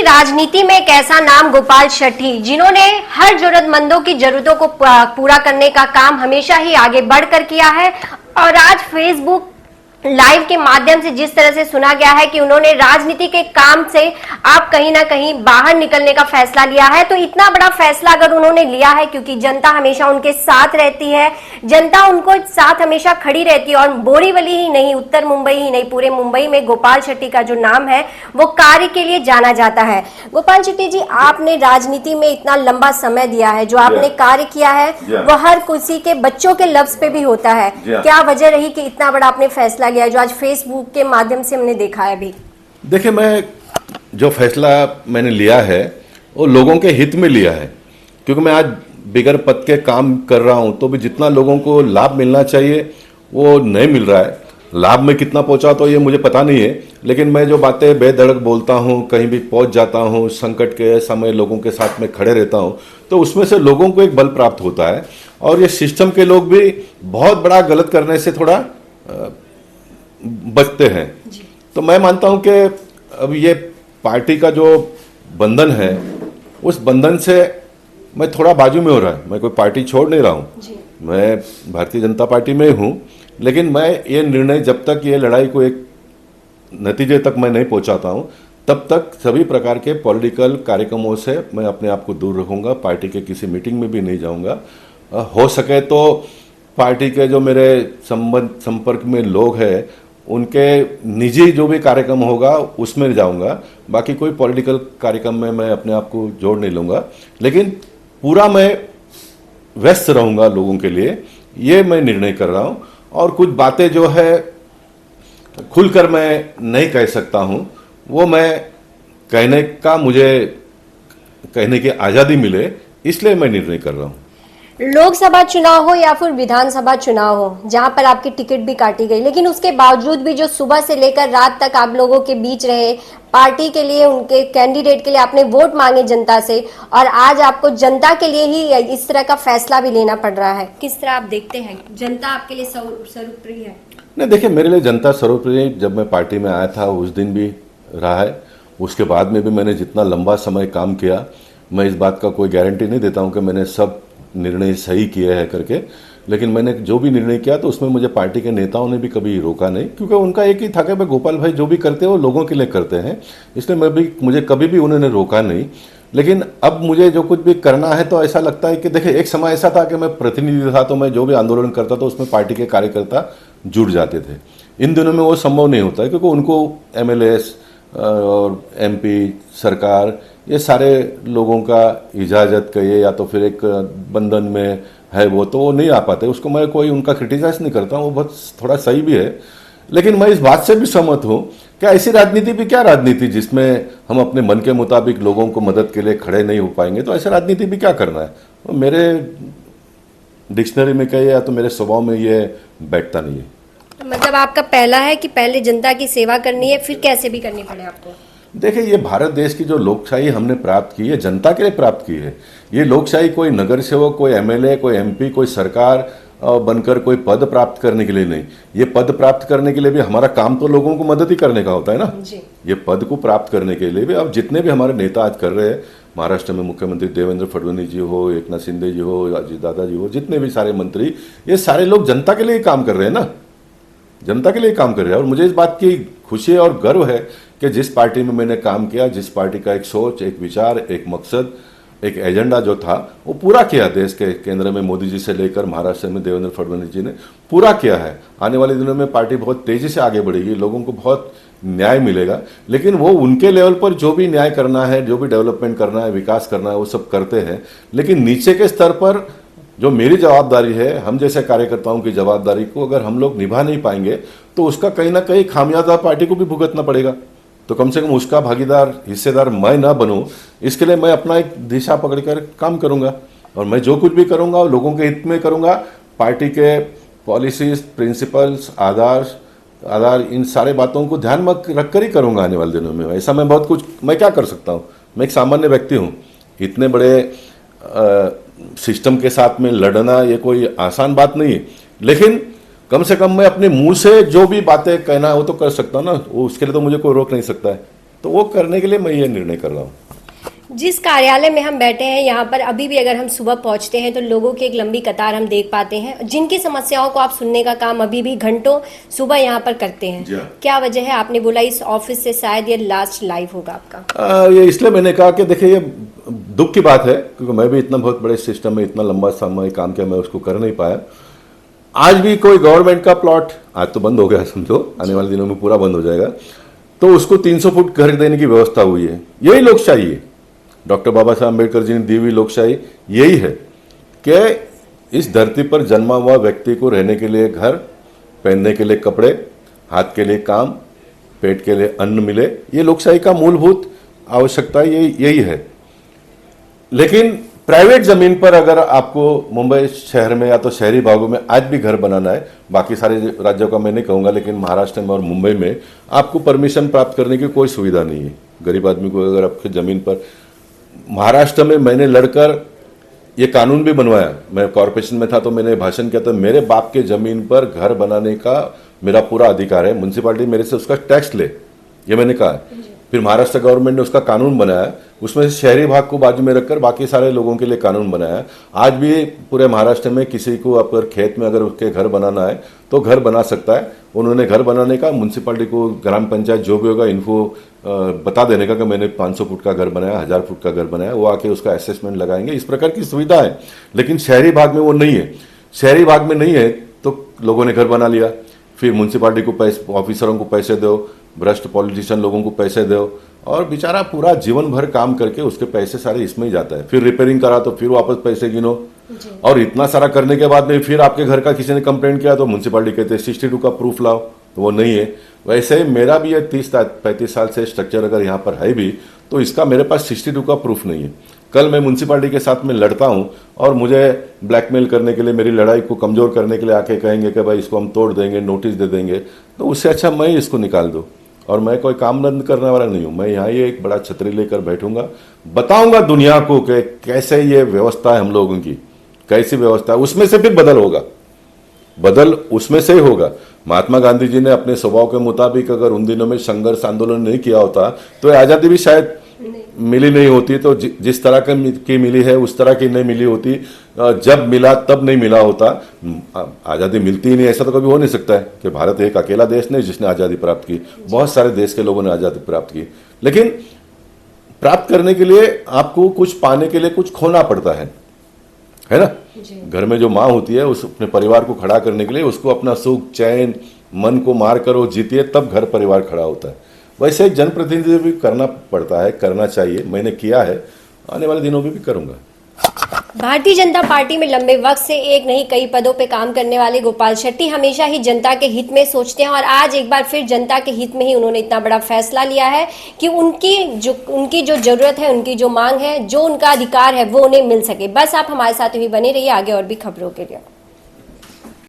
की राजनीति में एक ऐसा नाम गोपाल शेट्टी, जिन्होंने हर जरूरतमंदों की जरूरतों को पूरा करने का काम हमेशा ही आगे बढ़कर किया है। और आज फेसबुक लाइव के माध्यम से जिस तरह से सुना गया है कि उन्होंने राजनीति के काम से आप कहीं ना कहीं बाहर निकलने का फैसला लिया है, तो इतना बड़ा फैसला अगर उन्होंने लिया है क्योंकि जनता हमेशा उनके साथ रहती है, जनता उनको साथ हमेशा खड़ी रहती है। और बोरीवली ही नहीं, उत्तर मुंबई ही नहीं, पूरे मुंबई में गोपाल शेट्टी का जो नाम है वो कार्य के लिए जाना जाता है। गोपाल शेट्टी जी, आपने राजनीति में इतना लंबा समय दिया है, जो आपने कार्य किया है वो हर किसी के बच्चों के लफ्ज पे भी होता है। क्या वजह रही कि इतना बड़ा आपने फैसला गया जो आज फेसबुक के माध्यम से हमने देखा है? अभी देखिए, मैं जो फैसला मैंने लिया है वो लोगों के हित में लिया है, क्योंकि मैं आज बिगर पद के काम कर रहा हूं, तो भी जितना लोगों को लाभ मिलना चाहिए वो नहीं मिल रहा है। लाभ में कितना पहुंचा तो ये मुझे पता नहीं है, लेकिन मैं जो बातें बेधड़क बोलता हूं, कहीं भी पहुंच जाता हूं, संकट के समय लोगों के साथ में खड़े रहता हूं, तो उसमें से लोगों को एक बल प्राप्त होता है। और ये सिस्टम के लोग भी बहुत बड़ा गलत करने से थोड़ा बचते हैं। तो मैं मानता हूं कि अब ये पार्टी का जो बंधन है, उस बंधन से मैं थोड़ा बाजू में हो रहा है। मैं कोई पार्टी छोड़ नहीं रहा हूं, मैं भारतीय जनता पार्टी में हूं, लेकिन मैं ये निर्णय, जब तक ये लड़ाई को एक नतीजे तक मैं नहीं पहुंचाता हूं, तब तक सभी प्रकार के पॉलिटिकल कार्यक्रमों से मैं अपने आप को दूर रखूंगा। पार्टी के किसी मीटिंग में भी नहीं जाऊंगा। हो सके तो पार्टी के जो मेरे संपर्क में लोग हैं, उनके निजी जो भी कार्यक्रम होगा उसमें जाऊंगा। बाकी कोई पॉलिटिकल कार्यक्रम में मैं अपने आप को जोड़ नहीं लूंगा, लेकिन पूरा मैं व्यस्त रहूंगा लोगों के लिए, ये मैं निर्णय कर रहा हूं। और कुछ बातें जो है खुलकर मैं नहीं कह सकता हूं, वो मैं कहने का, मुझे कहने की आज़ादी मिले, इसलिए मैं निर्णय कर रहा हूं। लोकसभा चुनाव हो या फिर विधानसभा चुनाव हो, जहां पर आपकी टिकट भी काटी गई, लेकिन उसके बावजूद भी जो सुबह से लेकर रात तक आप लोगों के बीच रहे, पार्टी के लिए, उनके कैंडिडेट के लिए आपने वोट मांगे जनता से, और आज आपको जनता के लिए ही इस तरह का फैसला भी लेना पड़ रहा है, किस तरह आप देखते हैं? जनता आपके लिए सर्वोपरि है? नहीं, देखिए, मेरे लिए जनता सर्वोपरि जब मैं पार्टी में आया था उस दिन भी रहा है, उसके बाद में भी मैंने जितना लंबा समय काम किया, मैं इस बात का कोई गारंटी नहीं देता हूं कि मैंने सब निर्णय सही किया है करके, लेकिन मैंने जो भी निर्णय किया तो उसमें मुझे पार्टी के नेताओं ने भी कभी रोका नहीं, क्योंकि उनका एक ही था कि भाई गोपाल भाई जो भी करते हैं वो लोगों के लिए करते हैं, इसलिए मुझे कभी भी उन्होंने रोका नहीं। लेकिन अब मुझे जो कुछ भी करना है तो ऐसा लगता है कि देखिए, एक समय ऐसा था कि मैं प्रतिनिधि था, तो मैं जो भी आंदोलन करता था उसमें पार्टी के कार्यकर्ता जुड़ जाते थे। इन दिनों में वो संभव नहीं होता है, क्योंकि उनको MLAs और MP, सरकार, ये सारे लोगों का इजाज़त कहिए या तो फिर एक बंधन में है वो नहीं आ पाते। उसको मैं कोई उनका क्रिटिसाइज नहीं करता हूँ, वो बहुत थोड़ा सही भी है। लेकिन मैं इस बात से भी सहमत हूँ कि ऐसी राजनीति भी क्या राजनीति जिसमें हम अपने मन के मुताबिक लोगों को मदद के लिए खड़े नहीं हो पाएंगे, तो ऐसी राजनीति भी क्या करना है। तो मेरे डिक्शनरी में कहिए या तो मेरे स्वभाव में ये बैठता नहीं है। मतलब आपका पहला है कि पहले जनता की सेवा करनी है, फिर कैसे भी करनी पड़े आपको? देखिए, ये भारत देश की जो लोकशाही हमने प्राप्त की है, जनता के लिए प्राप्त की है। ये लोकशाही कोई नगर सेवक, कोई MLA, कोई MP, कोई सरकार बनकर कोई पद प्राप्त करने के लिए नहीं। ये पद प्राप्त करने के लिए भी हमारा काम तो लोगों को मदद ही करने का होता है ना जी। ये पद को प्राप्त करने के लिए भी अब जितने भी हमारे नेता आज कर रहे हैं, महाराष्ट्र में मुख्यमंत्री देवेंद्र फडणवीस जी हो, एकनाथ शिंदे जी हो, अजित दादा जी हो, जितने भी सारे मंत्री, ये सारे लोग जनता के लिए काम कर रहे हैं ना, जनता के लिए काम कर रहे हैं। और मुझे इस बात की खुशी और गर्व है कि जिस पार्टी में मैंने काम किया, जिस पार्टी का एक सोच, एक विचार, एक मकसद, एक एजेंडा जो था, वो पूरा किया। देश के केंद्र में मोदी जी से लेकर महाराष्ट्र में देवेंद्र फडणवीस जी ने पूरा किया है। आने वाले दिनों में पार्टी बहुत तेजी से आगे बढ़ेगी, लोगों को बहुत न्याय मिलेगा। लेकिन वो उनके लेवल पर जो भी न्याय करना है, जो भी डेवलपमेंट करना है, विकास करना है, वो सब करते हैं। लेकिन नीचे के स्तर पर जो मेरी जवाबदारी है, हम जैसे कार्यकर्ताओं की जवाबदारी को अगर हम लोग निभा नहीं पाएंगे, तो उसका कहीं ना कहीं खामियाजा पार्टी को भी भुगतना पड़ेगा। तो कम से कम उसका भागीदार, हिस्सेदार मैं ना बनूं, इसके लिए मैं अपना एक दिशा पकड़कर काम करूंगा। और मैं जो कुछ भी करूंगा वो लोगों के हित में करूंगा। पार्टी के पॉलिसीज, प्रिंसिपल्स, आधार इन सारे बातों को ध्यान में रखकर ही करूंगा आने वाले दिनों में। ऐसा मैं बहुत कुछ, मैं क्या कर सकता हूँ, मैं एक सामान्य व्यक्ति हूँ। इतने बड़े सिस्टम के साथ में लड़ना ये कोई आसान बात नहीं है, लेकिन कम से कम मैं अपने मुंह से जो भी बातें कहना है वो तो कर सकता हूँ ना, वो उसके लिए तो मुझे कोई रोक नहीं सकता है। तो वो करने के लिए मैं ये निर्णय कर रहा हूँ। जिस कार्यालय में हम बैठे हैं यहाँ पर अभी भी अगर हम सुबह पहुंचते हैं तो लोगों की एक लंबी कतार हम देख पाते हैं, जिनकी समस्याओं को आप सुनने का काम अभी भी घंटों सुबह यहाँ पर करते हैं। क्या वजह है? आपने बोला इस ऑफिस से शायद ये लास्ट लाइव होगा आपका। ये इसलिए मैंने कहा कि देखिए ये दुख की बात है, क्योंकि मैं भी इतना बहुत बड़े सिस्टम में इतना लंबा समय काम किया, मैं उसको कर नहीं पाया। आज भी कोई गवर्नमेंट का प्लॉट, आज तो बंद हो गया समझो, आने वाले दिनों में पूरा बंद हो जाएगा, तो उसको 300 फुट घर देने की व्यवस्था हुई है। यही लोकशाही है, डॉक्टर बाबा साहब अम्बेडकर जी ने दी हुई लोकशाही यही है कि इस धरती पर जन्मा हुआ व्यक्ति को रहने के लिए घर, पहनने के लिए कपड़े, हाथ के लिए काम, पेट के लिए अन्न मिले। ये लोकशाही का मूलभूत आवश्यकता यही है। लेकिन प्राइवेट जमीन पर अगर आपको मुंबई शहर में या तो शहरी भागों में आज भी घर बनाना है, बाकी सारे राज्यों का मैं नहीं कहूंगा, लेकिन महाराष्ट्र में और मुंबई में आपको परमिशन प्राप्त करने की कोई सुविधा नहीं है। गरीब आदमी को अगर आपके जमीन पर, महाराष्ट्र में मैंने लड़कर ये कानून भी बनवाया, मैं कॉर्पोरेशन में था तो मैंने भाषण किया था, मेरे बाप के जमीन पर घर बनाने का मेरा पूरा अधिकार है, म्युनिसिपैलिटी मेरे से उसका टैक्स ले, ये मैंने कहा। फिर महाराष्ट्र गवर्नमेंट ने उसका कानून बनाया, उसमें से शहरी भाग को बाजू में रखकर बाकी सारे लोगों के लिए कानून बनाया। आज भी पूरे महाराष्ट्र में किसी को अगर खेत में अगर उसके घर बनाना है तो घर बना सकता है। उन्होंने घर बनाने का म्युनिसिपैलिटी को, ग्राम पंचायत जो भी होगा, इनको बता देने का कि मैंने 500 फुट का घर बनाया, 1000 फुट का घर बनाया, वो आके उसका असेसमेंट लगाएंगे। इस प्रकार की सुविधा है, लेकिन शहरी भाग में वो नहीं है। शहरी भाग में नहीं है तो लोगों ने घर बना लिया, फिर म्युनिसिपैलिटी को पैसे, ऑफिसरों को पैसे दो, भ्रष्ट पॉलिटिशियन लोगों को पैसे दो, और बेचारा पूरा जीवन भर काम करके उसके पैसे सारे इसमें ही जाता है। फिर रिपेयरिंग करा तो फिर वापस पैसे गिनो, और इतना सारा करने के बाद में फिर आपके घर का किसी ने कंप्लेंट किया तो म्युनिसिपैलिटी कहते हैं 62 का प्रूफ लाओ, तो वो नहीं है। वैसे ही मेरा भी ये 30-35 साल से स्ट्रक्चर अगर यहाँ पर है भी, तो इसका मेरे पास 62 का प्रूफ नहीं है। कल मैं म्युनिसिपैलिटी के साथ में लड़ता हूं और मुझे ब्लैकमेल करने के लिए, मेरी लड़ाई को कमजोर करने के लिए आके कहेंगे कि भाई इसको हम तोड़ देंगे, नोटिस दे देंगे, तो उससे अच्छा मैं इसको निकाल दूं। और मैं कोई काम बंद करने वाला नहीं हूं, मैं यहाँ ही एक बड़ा छतरी लेकर बैठूंगा, बताऊंगा दुनिया को कि कैसे ये व्यवस्था है हम लोगों की, कैसी व्यवस्था है। उसमें से फिर बदल होगा, बदल उसमें से ही होगा। महात्मा गांधी जी ने अपने स्वभाव के मुताबिक अगर उन दिनों में संघर्ष आंदोलन नहीं किया होता तो आजादी भी शायद मिली नहीं होती, तो जिस तरह की मिली है उस तरह की नहीं मिली होती। जब मिला तब नहीं मिला होता, आजादी मिलती ही नहीं, ऐसा तो कभी हो नहीं सकता है कि भारत एक अकेला देश नहीं जिसने आजादी प्राप्त की, बहुत सारे देश के लोगों ने आजादी प्राप्त की। लेकिन प्राप्त करने के लिए आपको कुछ पाने के लिए कुछ खोना पड़ता है ना। घर में जो माँ होती है उस अपने परिवार को खड़ा करने के लिए उसको अपना सुख चैन मन को मार कर वो जीती है, तब घर परिवार खड़ा होता है। वैसे एक जनप्रतिनिधि भी करना पड़ता है, करना चाहिए, मैंने किया है, आने वाले दिनों में भी करूंगा। भारतीय जनता पार्टी में लंबे वक्त से एक नहीं कई पदों पे काम करने वाले गोपाल शेट्टी हमेशा ही जनता के हित में सोचते हैं, और आज एक बार फिर जनता के हित में ही उन्होंने इतना बड़ा फैसला लिया है कि उनकी जो जरूरत है, उनकी जो मांग है, जो उनका अधिकार है वो उन्हें मिल सके। बस आप हमारे साथ भी बने रहिए आगे और भी खबरों के लिए।